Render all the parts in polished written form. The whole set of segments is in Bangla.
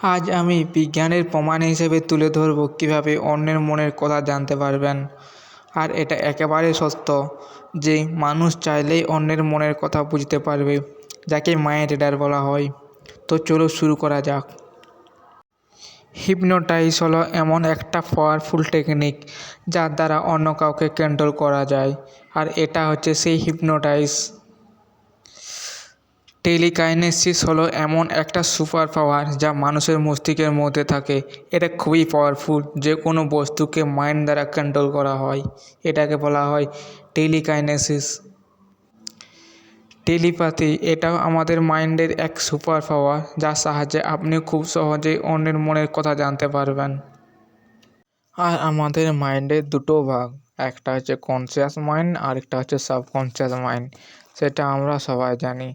আজ আমি বিজ্ঞানের প্রমাণ হিসেবে তুলে ধরব কীভাবে অন্যের মনের কথা জানতে পারবেন। আর এটা একেবারে সত্য যে মানুষ চাইলেই অন্যের মনের কথা বুঝতে পারবে, যাকে মাইন্ড রিডার বলা হয়। তো চলো শুরু করা যাক। হিপনোটাইজ হলো এমন একটা পাওয়ারফুল টেকনিক যার দ্বারা অন্য কাউকে কন্ট্রোল করা যায়। আর এটা হচ্ছে সেই হিপনোটাইজ। টেলিকাইনেসিস হলো এমন একটা সুপার পাওয়ার যা মানুষের মস্তিষ্কের মধ্যে থাকে। এটা খুবই পাওয়ারফুল, যে কোনো বস্তুকে মাইন্ড দ্বারা কন্ট্রোল করা হয়। এটাকে বলা হয় টেলিকাইনেসিস। টেলিপ্যাথি এটাও আমাদের মাইন্ডের এক সুপার পাওয়ার, যার সাহায্যে আপনি খুব সহজেই অন্যের মনের কথা জানতে পারবেন। আর আমাদের মাইন্ডের দুটো ভাগ, একটা হচ্ছে কনসিয়াস মাইন্ড আর একটা হচ্ছে সাবকনসিয়াস মাইন্ড। সেটা আমরা সবাই জানি,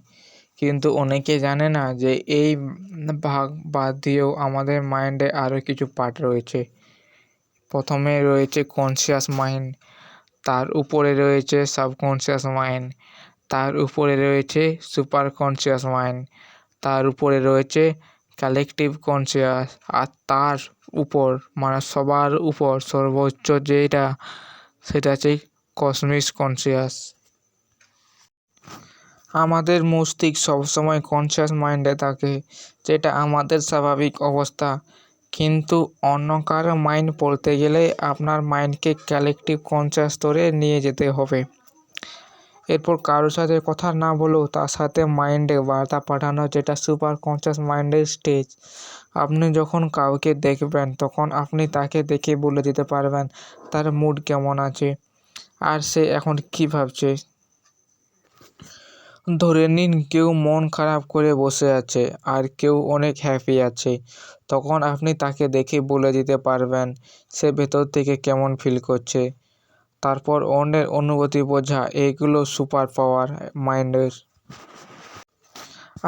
কিন্তু অনেকে জানে না যে এই ভাগ বাদ দিয়েও আমাদের মাইন্ডে আরও কিছু পার্ট রয়েছে। প্রথমে রয়েছে কনসিয়াস মাইন্ড, তার উপরে রয়েছে সাবকনসিয়াস মাইন্ড, তার উপরে রয়েছে সুপার কনসিয়াস মাইন্ড, তার উপরে রয়েছে কালেকটিভ কনসিয়াস, আর তার উপর মানে সবার উপর সর্বোচ্চ যেটা, সেটা হচ্ছে কসমিক কনসিয়াস। আমাদের মস্তিষ্ক সবসময় কনসিয়াস মাইন্ডে থাকে, যেটা আমাদের স্বাভাবিক অবস্থা। কিন্তু অন্য কারো মাইন্ড পড়তে গেলে আপনার মাইন্ডকে কালেকটিভ কনসিয়াস স্তরে নিয়ে যেতে হবে। এরপর কারোর সাথে কথা না বলেও তার সাথে মাইন্ডে বার্তা পাঠানো, যেটা সুপার কনসিয়াস মাইন্ডের স্টেজ। আপনি যখন কাউকে দেখবেন তখন আপনি তাকে দেখে বলে দিতে পারবেন তার মুড কেমন আছে আর সে এখন কী ভাবছে। ধরে নিন কেউ মন খারাপ করে বসে আছে আর কেউ অনেক হ্যাপি আছে, তখন আপনি তাকে দেখে বলে দিতে পারবেন সে ভেতর থেকে কেমন ফিল করছে। তারপর অন্যের অনুভূতি বোঝা, এইগুলো সুপার পাওয়ার মাইন্ডের।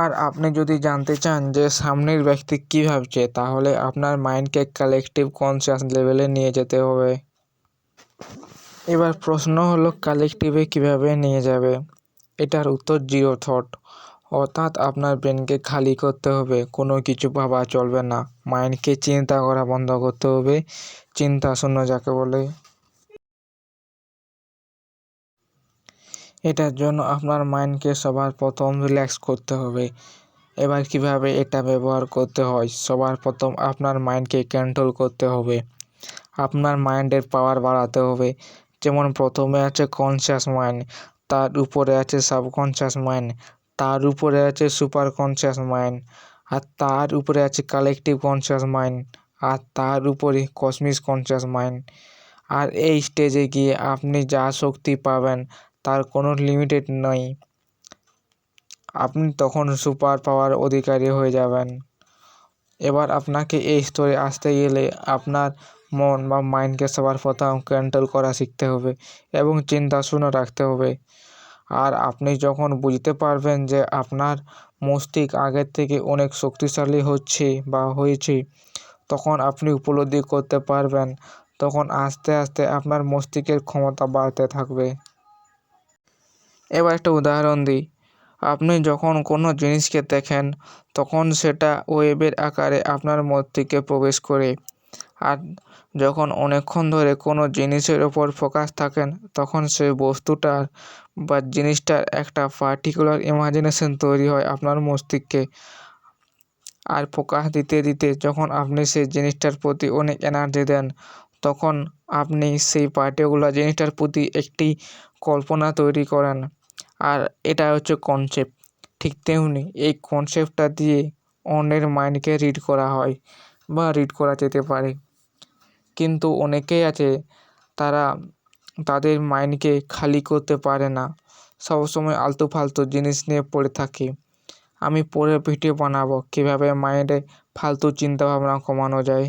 আর আপনি যদি জানতে চান যে সামনের ব্যক্তি কী ভাবছে, তাহলে আপনার মাইন্ডকে কালেকটিভ কনসিয়াস লেভেলে নিয়ে যেতে হবে। এবার প্রশ্ন হলো কালেকটিভে কীভাবে নিয়ে যাবে। এটার উত্তর জিরো থট, অর্থাৎ আপনার ব্রেনকে খালি করতে হবে, কোনো কিছু ভাবা চলবে না। মাইন্ডকে চিন্তা করা বন্ধ করতে হবে, চিন্তা শূন্য যাকে বলে। এটার জন্য আপনার মাইন্ডকে সবার প্রথম রিল্যাক্স করতে হবে। এবার কিভাবে এটা ব্যবহার করতে হয়, সবার প্রথম আপনার মাইন্ডকে কন্ট্রোল করতে হবে, আপনার মাইন্ডের পাওয়ার বাড়াতে হবে। যেমন প্রথমে আছে কনসিয়াস মাইন্ড, তার উপরে আছে সাবকনসিয়াস মাইন্ড, তার উপরে আছে সুপার কনসিয়াস মাইন্ড, আর তার উপরে আছে কালেকটিভ কনসিয়াস মাইন্ড, আর তার উপরে কসমিক কনসিয়াস মাইন্ড। আর এই স্টেজে গিয়ে আপনি যা শক্তি পাবেন তার কোনো লিমিটেড নেই। আপনি তখন সুপার পাওয়ার অধিকারী হয়ে যাবেন। এবার আপনাকে এই স্তরে আসতে গেলে আপনার মন বা মাইন্ডকে সবার প্রথম কন্ট্রোল করা শিখতে হবে এবং চিন্তা শূন্য রাখতে হবে। আর আপনি যখন বুঝতে পারবেন যে আপনার মস্তিষ্ক আগের থেকে অনেক শক্তিশালী হচ্ছে বা হয়েছে, তখন আপনি উপলব্ধি করতে পারবেন, তখন আস্তে আস্তে আপনার মস্তিষ্কের ক্ষমতা বাড়তে থাকবে। এবার একটা উদাহরণ দিই। আপনি যখন কোনো জিনিসকে দেখেন, তখন সেটা ওয়েবের আকারে আপনার মস্তিষ্কে প্রবেশ করে। আর যখন অনেকক্ষণ ধরে কোনো জিনিসের ওপর ফোকাস থাকেন, তখন সেই বস্তুটার বা জিনিসটার একটা পার্টিকুলার ইমাজিনেশন তৈরি হয় আপনার মস্তিষ্কে। আর ফোকাস দিতে দিতে যখন আপনি সেই জিনিসটার প্রতি অনেক এনার্জি দেন, তখন আপনি সেই পার্টিকুলার জিনিসটার প্রতি একটি কল্পনা তৈরি করেন। আর এটা হচ্ছে কনসেপ্ট। ঠিক তেমনি এই কনসেপ্টটা দিয়ে অন্যের মাইন্ডকে রিড করা হয় বা রিড করা যেতে পারে। কিন্তু অনেকেই আছে তারা তাদের মাইন্ডকে খালি করতে পারে না, সবসময় আলতু ফালতু জিনিস নিয়ে পড়ে থাকে। আমি পরে ভিডিও বানাবো কীভাবে মাইন্ডে ফালতু চিন্তাভাবনা কমানো যায়।